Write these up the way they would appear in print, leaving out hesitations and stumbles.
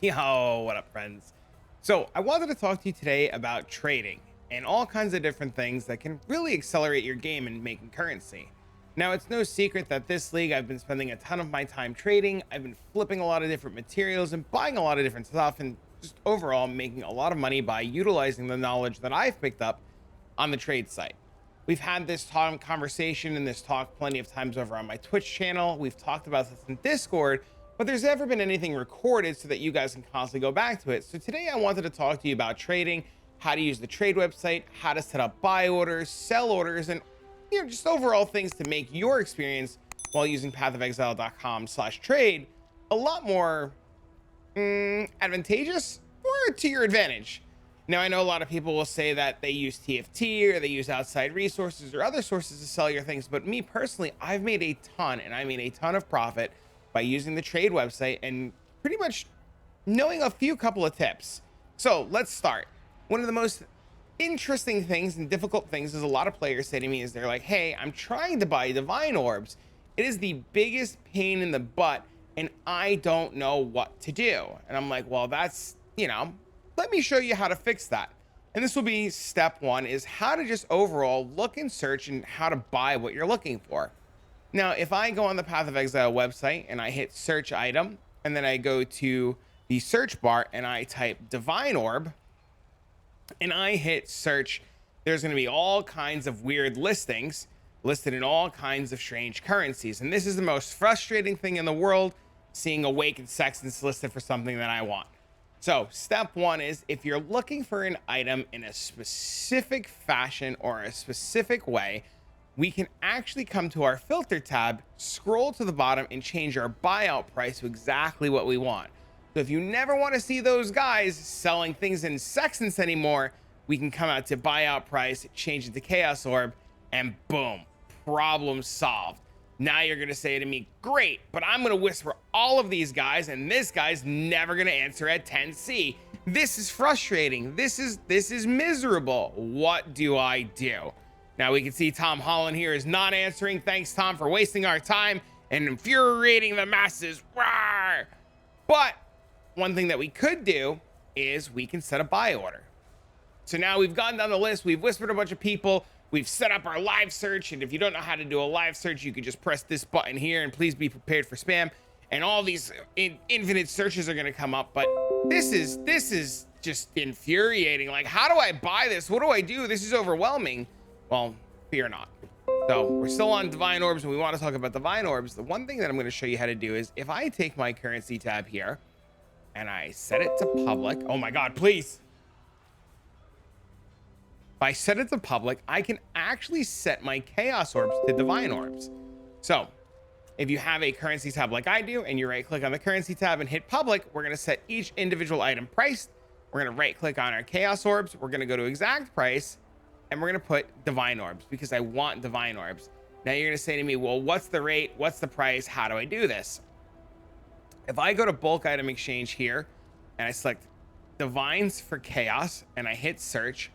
Yo, what up, friends? So, I wanted to talk to you today about trading and all kinds of different things that can really accelerate your game and making currency. Now, it's no secret that this league, I've been spending a ton of my time trading. I've been flipping a lot of different materials and buying a lot of different stuff, and just overall making a lot of money by utilizing the knowledge that I've picked up on the trade site. We've had this conversation and this talk plenty of times over on my Twitch channel. We've talked about this in Discord, but there's never been anything recorded so that you guys can constantly go back to it. So today I wanted to talk to you about trading, how to use the trade website, how to set up buy orders, sell orders, and just overall things to make your experience while using pathofexile.com/trade a lot more advantageous or to your advantage. Now, I know a lot of people will say that they use TFT or they use outside resources or other sources to sell your things, but me personally, I've made a ton, and I mean a ton of profit by using the trade website and pretty much knowing a couple of tips. So let's start. One of the most interesting things and difficult things is a lot of players say to me is they're like, hey, I'm trying to buy divine orbs. It is the biggest pain in the butt and I don't know what to do. And I'm like, well, that's, let me show you how to fix that. And this will be step one, is how to just overall look and search and how to buy what you're looking for. Now, if I go on the Path of Exile website and I hit search item, and then I go to the search bar and I type divine orb and I hit search, there's going to be all kinds of weird listings listed in all kinds of strange currencies. And this is the most frustrating thing in the world, seeing awakened sextants listed for something that I want. So step one is, if you're looking for an item in a specific fashion or a specific way, we can actually come to our filter tab, scroll to the bottom, and change our buyout price to exactly what we want. So if you never want to see those guys selling things in sextants anymore, we can come out to buyout price, change it to chaos orb, and boom, problem solved. Now you're going to say to me, great, but I'm going to whisper all of these guys, and this guy's never going to answer at 10C. This is frustrating. This is miserable. What do I do? Now we can see Tom Holland here is not answering. Thanks, Tom, for wasting our time and infuriating the masses. Rawr! But one thing that we could do is we can set a buy order. So now we've gone down the list. We've whispered a bunch of people. We've set up our live search. And if you don't know how to do a live search, you can just press this button here, and please be prepared for spam. And all these infinite searches are going to come up. But this is just infuriating. Like, how do I buy this? What do I do? This is overwhelming. Well, fear not. So we're still on divine orbs, and we want to talk about divine orbs. The one thing that I'm going to show you how to do is, if I take my currency tab here and I set it to public. Oh my God, please. If I set it to public, I can actually set my chaos orbs to divine orbs. So if you have a currency tab like I do, and you right click on the currency tab and hit public, we're going to set each individual item price. We're going to right click on our chaos orbs. We're going to go to exact price, and we're going to put divine orbs because I want divine orbs. Now you're going to say to me, well, what's the rate? What's the price? How do I do this? If I go to bulk item exchange here and I select divines for chaos and I hit search,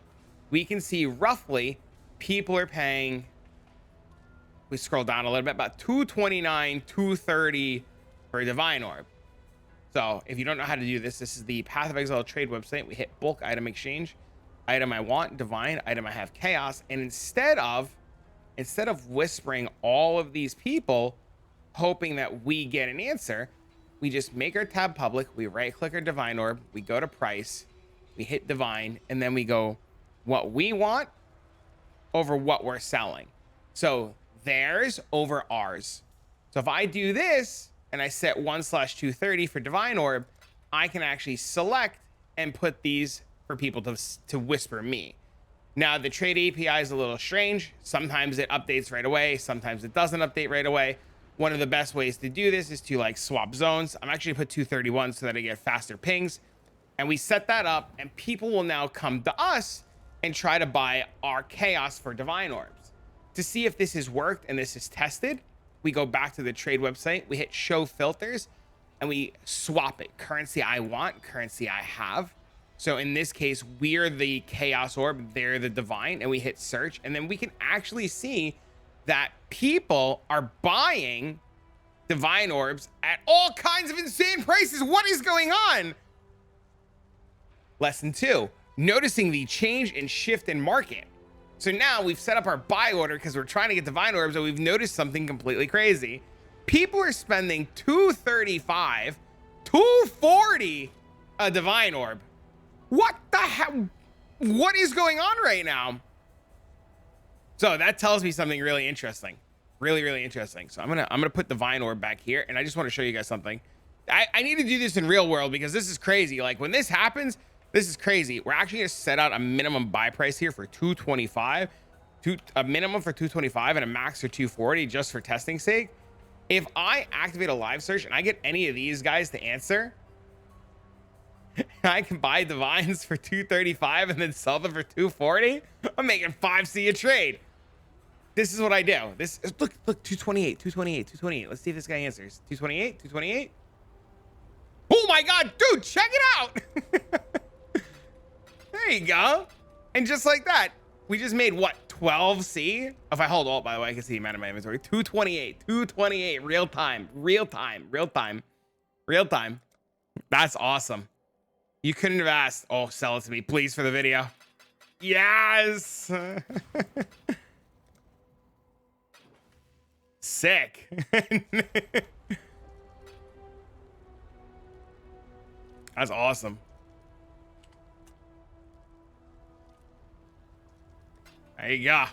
we can see roughly people are paying, we scroll down a little bit, about $229, $230 for a divine orb. So if you don't know how to do this, this is the Path of Exile trade website. We hit bulk item exchange, item I want, divine, item I have chaos. And instead of whispering all of these people, hoping that we get an answer, we just make our tab public. We right click our divine orb. We go to price, we hit divine, and then we go what we want over what we're selling. So theirs over ours. So if I do this and I set 1/230 for divine orb, I can actually select and put these for people to whisper me. Now the trade API is a little strange. Sometimes it updates right away. Sometimes it doesn't update right away. One of the best ways to do this is to swap zones. I'm actually put 231 so that I get faster pings. And we set that up, and people will now come to us and try to buy our chaos for divine orbs. To see if this has worked and this is tested, we go back to the trade website, we hit show filters, and we swap it. Currency I want, currency I have. So in this case, we're the chaos orb, they're the divine, and we hit search, and then we can actually see that people are buying divine orbs at all kinds of insane prices. What is going on? Lesson 2, noticing the change and shift in market. So now we've set up our buy order because we're trying to get divine orbs, and we've noticed something completely crazy. People are spending $235, $240 a divine orb. What the hell? What is going on right now? So that tells me something really interesting. Really, really interesting. So I'm gonna put divine orb back here, and I just want to show you guys something. I need to do this in real world because this is crazy. Like when this happens, this is crazy. We're actually gonna set out a minimum buy price here for 225, a minimum for 225 and a max for 240 just for testing sake. If I activate a live search and I get any of these guys to answer, I can buy divines for 235 and then sell them for 240. I'm making 5C a trade. This is what I do. This is, look, 228, 228, 228. Let's see if this guy answers. 228, 228. Oh my God, dude, check it out. There you go. And just like that, we just made what, 12C? If I hold alt, by the way, I can see the amount of my inventory. 228, real time. That's awesome. You couldn't have asked. Oh, sell it to me, please, for the video. Yes. Sick. That's awesome. There you go.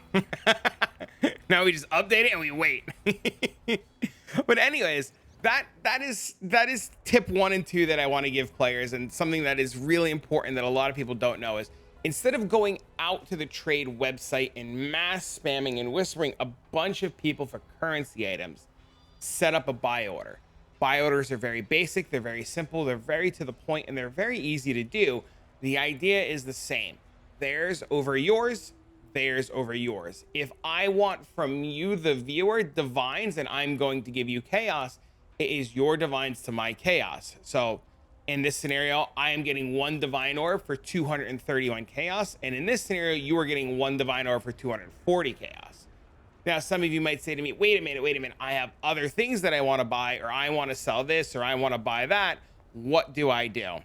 Now we just update it and we wait. But anyways, that is tip 1 and 2 that I want to give players, and something that is really important that a lot of people don't know is, instead of going out to the trade website and mass spamming and whispering a bunch of people for currency items, set up a buy order. Buy orders are very basic, they're very simple, they're very to the point, and they're very easy to do. The idea is the same. Theirs over yours, theirs over yours. If I want from you, the viewer, divines, and I'm going to give you chaos, it is your divines to my chaos. So in this scenario, I am getting 1 divine orb for 231 chaos. And in this scenario, you are getting 1 divine orb for 240 chaos. Now, some of you might say to me, wait a minute. I have other things that I want to buy, or I want to sell this, or I want to buy that. What do I do?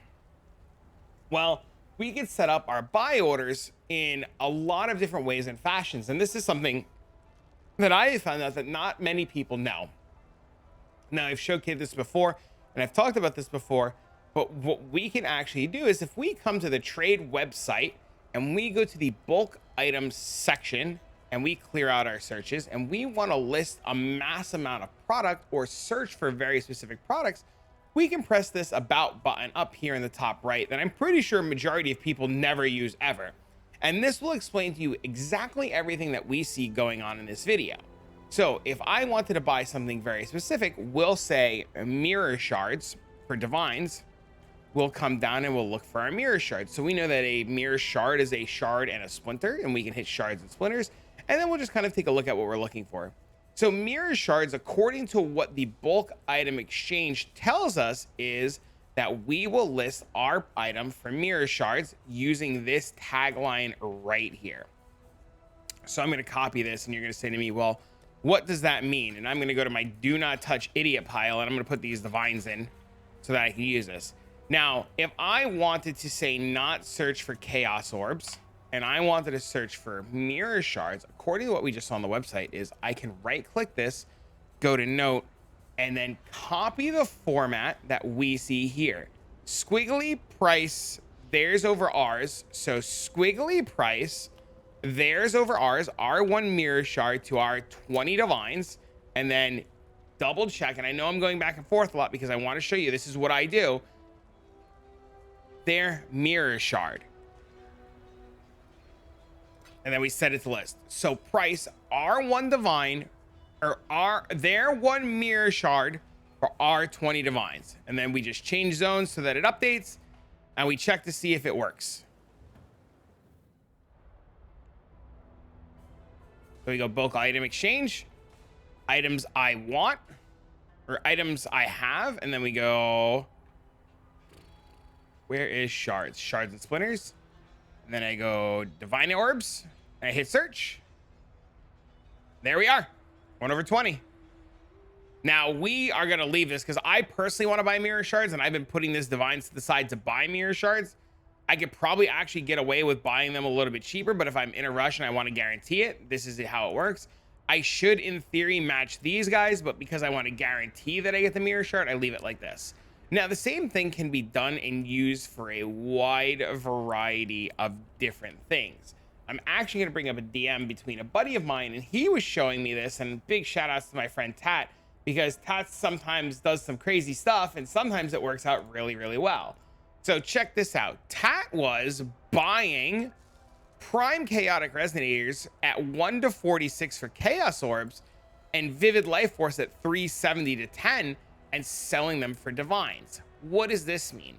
Well, we can set up our buy orders in a lot of different ways and fashions. And this is something that I have found out that not many people know. Now, I've showcased this before, and I've talked about this before, but what we can actually do is, if we come to the trade website and we go to the bulk items section and we clear out our searches and we want to list a mass amount of product or search for very specific products, we can press this about button up here in the top right that I'm pretty sure a majority of people never use ever. And this will explain to you exactly everything that we see going on in this video. So if I wanted to buy something very specific, we'll say mirror shards for divines. We'll come down and we'll look for our mirror shards. So we know that a mirror shard is a shard and a splinter, and we can hit shards and splinters. And then we'll just kind of take a look at what we're looking for. So mirror shards, according to what the bulk item exchange tells us, is that we will list our item for mirror shards using this tagline right here. So I'm going to copy this, and you're going to say to me, well, what does that mean? And I'm going to go to my do not touch idiot pile, and I'm going to put these divines in so that I can use this. Now, if I wanted to say not search for chaos orbs, and I wanted to search for mirror shards, according to what we just saw on the website, is I can right click this, go to note, and then copy the format that we see here. Squiggly price, theirs over ours. So squiggly price, theirs over ours, our 1 mirror shard to our 20 divines, and then double check. And I know I'm going back and forth a lot because I want to show you this is what I do. Their mirror shard. And then we set it to list. So price R1 divine, or their 1 mirror shard for our 20 divines. And then we just change zones so that it updates, and we check to see if it works. So we go bulk item exchange, items I want, or items I have, and then we go, where is shards? Shards and splinters. And then I go divine orbs, and I hit search. There we are, 1/20. Now we are gonna leave this because I personally want to buy mirror shards, and I've been putting this divines to the side to buy mirror shards. I could probably actually get away with buying them a little bit cheaper, but if I'm in a rush and I want to guarantee it, this is how it works. I should, in theory, match these guys, but because I want to guarantee that I get the mirror shard, I leave it like this. Now, the same thing can be done and used for a wide variety of different things. I'm actually going to bring up a DM between a buddy of mine, and he was showing me this, and big shout outs to my friend Tat, because Tat sometimes does some crazy stuff, and sometimes it works out really, really well. So check this out. Tat was buying prime chaotic resonators at 1 to 46 for chaos orbs and vivid life force at 370 to 10 and selling them for divines. What does this mean?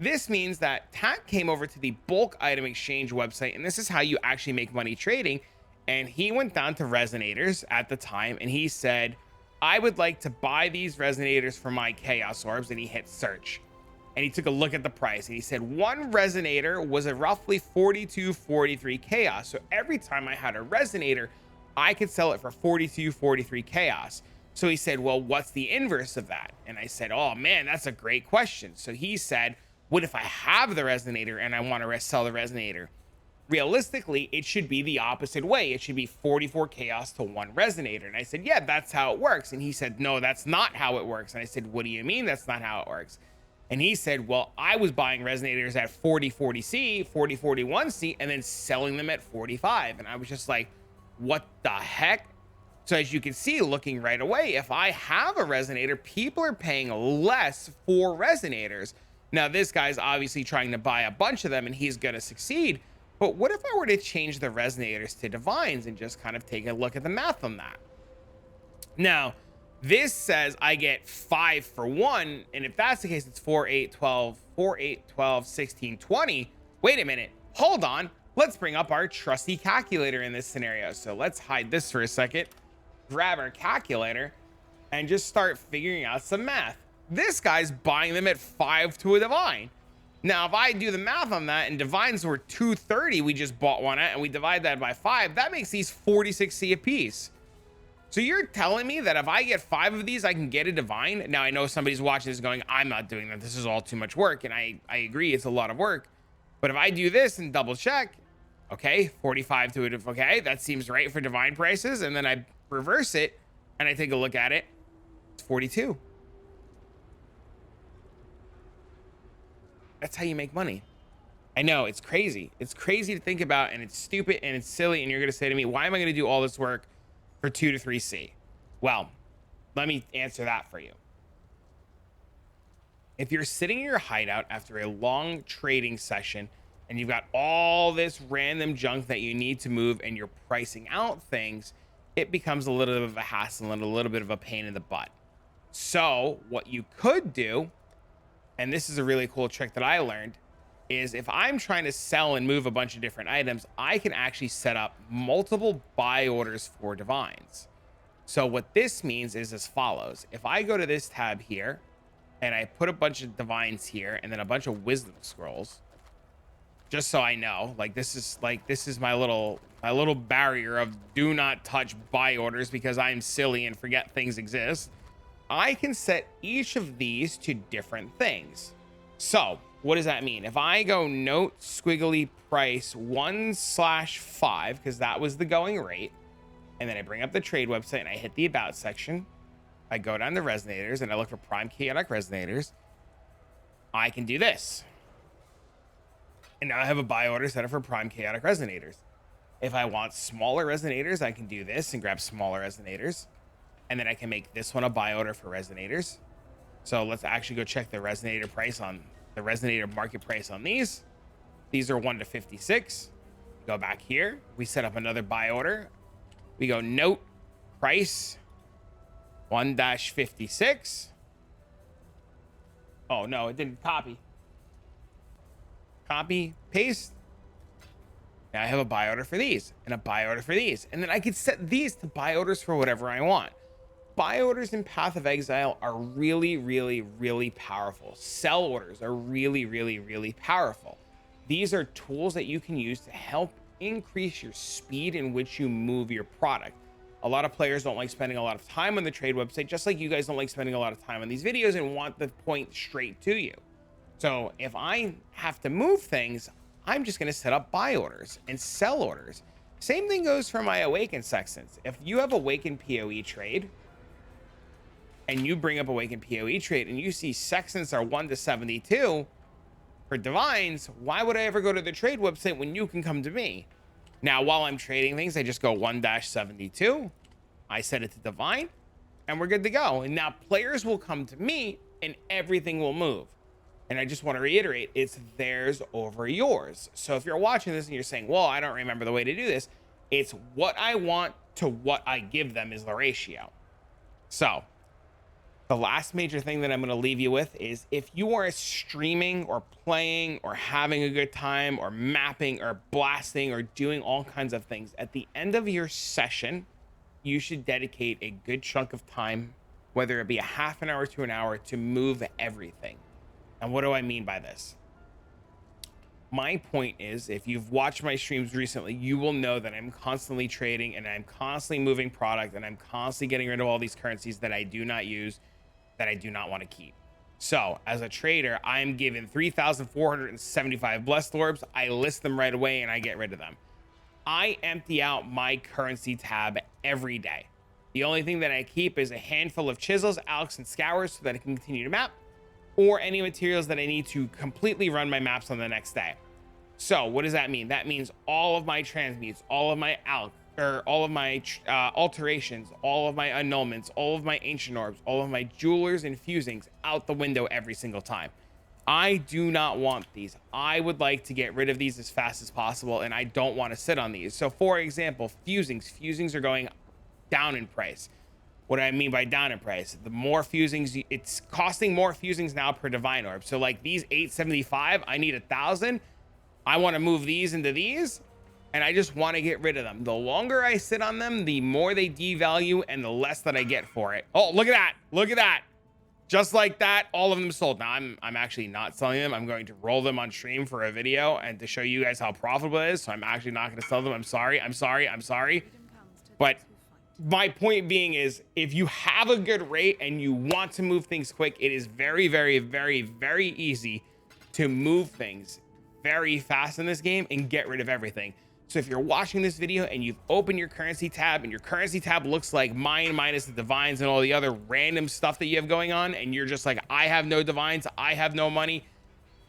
This means that Tat came over to the bulk item exchange website, and this is how you actually make money trading. And he went down to resonators at the time and he said, I would like to buy these resonators for my chaos orbs, and he hit search. And he took a look at the price and he said one resonator was a roughly 42-43 chaos. So every time I had a resonator, I could sell it for 42-43 chaos. So he said, well, what's the inverse of that? And I said, oh man, that's a great question. So he said, what if I have the resonator and I want to sell the resonator? Realistically, it should be the opposite way. It should be 44 chaos to 1 resonator. And I said, yeah, that's how it works. And he said, no, that's not how it works. And I said, what do you mean that's not how it works? And he said, well, I was buying resonators at 40-40C, 40-41C, and then selling them at 45. And I was just like, what the heck? So as you can see, looking right away, if I have a resonator, people are paying less for resonators. Now, this guy's obviously trying to buy a bunch of them and he's going to succeed. But what if I were to change the resonators to divines and just kind of take a look at the math on that? Now, this says I get 5 for 1, and if that's the case, it's 4, 8, 12, 4, 8, 12, 16, 20. Wait a minute, hold on. Let's bring up our trusty calculator in this scenario. So let's hide this for a second, grab our calculator, and just start figuring out some math. This guy's buying them at 5 to a divine. Now, if I do the math on that, and divines were 230, we just bought one at, and we divide that by 5, that makes these 46C a piece. So you're telling me that if I get 5 of these, I can get a divine? Now, I know somebody's watching this going, I'm not doing that. This is all too much work. And I agree, it's a lot of work. But if I do this and double check, okay, 45 to it, okay, that seems right for divine prices. And then I reverse it and I take a look at it, it's 42. That's how you make money. I know, it's crazy. It's crazy to think about, and it's stupid and it's silly. And you're going to say to me, why am I going to do all this work for 2 to 3C? Well, let me answer that for you. If you're sitting in your hideout after a long trading session and you've got all this random junk that you need to move and you're pricing out things, it becomes a little bit of a hassle and a little bit of a pain in the butt. So what you could do, and this is a really cool trick that I learned, is if I'm trying to sell and move a bunch of different items, I can actually set up multiple buy orders for divines. So what this means is as follows. If I go to this tab here and I put a bunch of divines here and then a bunch of wisdom scrolls, just so I know, like this is my little barrier of do not touch buy orders because I'm silly and forget things exist. I can set each of these to different things. So what does that mean? If I go note squiggly price 1/5, because that was the going rate, and then I bring up the trade website and I hit the about section, I go down to resonators and I look for prime chaotic resonators, I can do this. And now I have a buy order set up for prime chaotic resonators. If I want smaller resonators, I can do this and grab smaller resonators. And then I can make this one a buy order for resonators. So let's actually go check the resonator price on the resonator market price on these. These are 1 to 56. Go back here. We set up another buy order. We go note price 1-56. Oh no, it didn't copy. Copy, paste. Now I have a buy order for these and a buy order for these. And then I could set these to buy orders for whatever I want. Buy orders in Path of Exile are really, really, really powerful. Sell orders are really, really, really powerful. These are tools that you can use to help increase your speed in which you move your product. A lot of players don't like spending a lot of time on the trade website, just like you guys don't like spending a lot of time on these videos and want the point straight to you. So if I have to move things, I'm just going to set up buy orders and sell orders. Same thing goes for my Awaken Sextants. If you have Awaken POE trade and you bring up Awaken POE trade and you see Sextants are 1 to 72 for Divines, why would I ever go to the trade website when you can come to me? Now, while I'm trading things, I just go 1-72. I set it to Divine and we're good to go. And now players will come to me and everything will move. And I just want to reiterate, it's theirs over yours. So if you're watching this and you're saying, well, I don't remember the way to do this, it's what I want to what I give them is the ratio. So the last major thing that I'm going to leave you with is if you are streaming or playing or having a good time or mapping or blasting or doing all kinds of things, at the end of your session, you should dedicate a good chunk of time, whether it be a half an hour to an hour, to move everything. And what do I mean by this? My point is, if you've watched my streams recently, you will know that I'm constantly trading and I'm constantly moving product and I'm constantly getting rid of all these currencies that I do not use, that I do not want to keep. So as a trader, I'm given 3,475 blessed orbs. I list them right away and I get rid of them. I empty out my currency tab every day. The only thing that I keep is a handful of chisels, alks, and scours so that I can continue to map, or any materials that I need to completely run my maps on the next day. So what does that mean? That means all of my transmutes, all of my all of my alterations, all of my annulments, all of my ancient orbs, all of my jewelers and fusings out the window every single time. I do not want these. I would like to get rid of these as fast as possible, and I don't want to sit on these. So for example, fusings are going down in price. What do I mean by down in price? The more fusings, it's costing more fusings now per divine orb. So like these 875, I need 1,000. I want to move these into these, and I just want to get rid of them. The longer I sit on them, the more they devalue and the less that I get for it. Oh, look at that. Look at that. Just like that, all of them sold. Now I'm actually not selling them. I'm going to roll them on stream for a video and to show you guys how profitable it is. So I'm actually not going to sell them. I'm sorry. But my point being is, if you have a good rate and you want to move things quick, it is very, very, very, very easy to move things very fast in this game and get rid of everything. So if you're watching this video and you've opened your currency tab and your currency tab looks like mine minus the divines and all the other random stuff that you have going on, and you're just like, I have no divines, I have no money,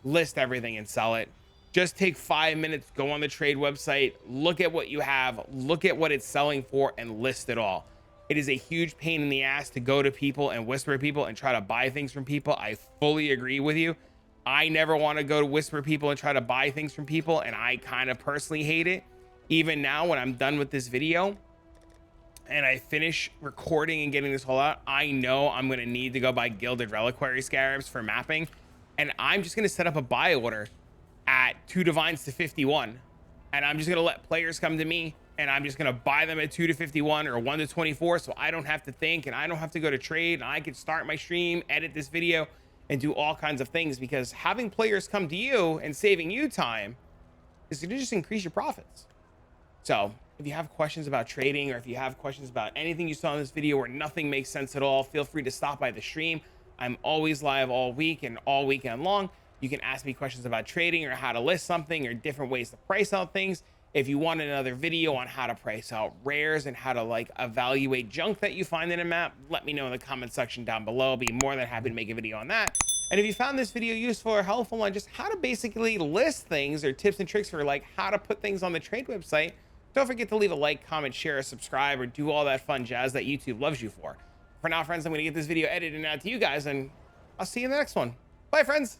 list everything and sell it. Just take 5 minutes, go on the trade website, look at what you have, look at what it's selling for, and list it all. It is a huge pain in the ass to go to people and whisper to people and try to buy things from people. I fully agree with you. I never want to go to whisper people and try to buy things from people, and I kind of personally hate it. Even now, when I'm done with this video and I finish recording and getting this all out, I know I'm going to need to go buy Gilded Reliquary Scarabs for mapping, and I'm just going to set up a buy order at 2 divines to 51, and I'm just going to let players come to me, and I'm just going to buy them at 2 to 51 or 1 to 24, so I don't have to think and I don't have to go to trade, and I can start my stream, edit this video, and do all kinds of things, because having players come to you and saving you time is going to just increase your profits. So if you have questions about trading, or if you have questions about anything you saw in this video where nothing makes sense at all, feel free to stop by the stream. I'm always live all week and all weekend long. You can ask me questions about trading or how to list something or different ways to price out things. If you want another video on how to price out rares and how to like evaluate junk that you find in a map, let me know in the comment section down below. I'll be more than happy to make a video on that. And if you found this video useful or helpful on just how to basically list things or tips and tricks for like how to put things on the trade website, don't forget to leave a like, comment, share, subscribe, or do all that fun jazz that YouTube loves you for. For now, friends, I'm going to get this video edited out to you guys, and I'll see you in the next one. Bye, friends.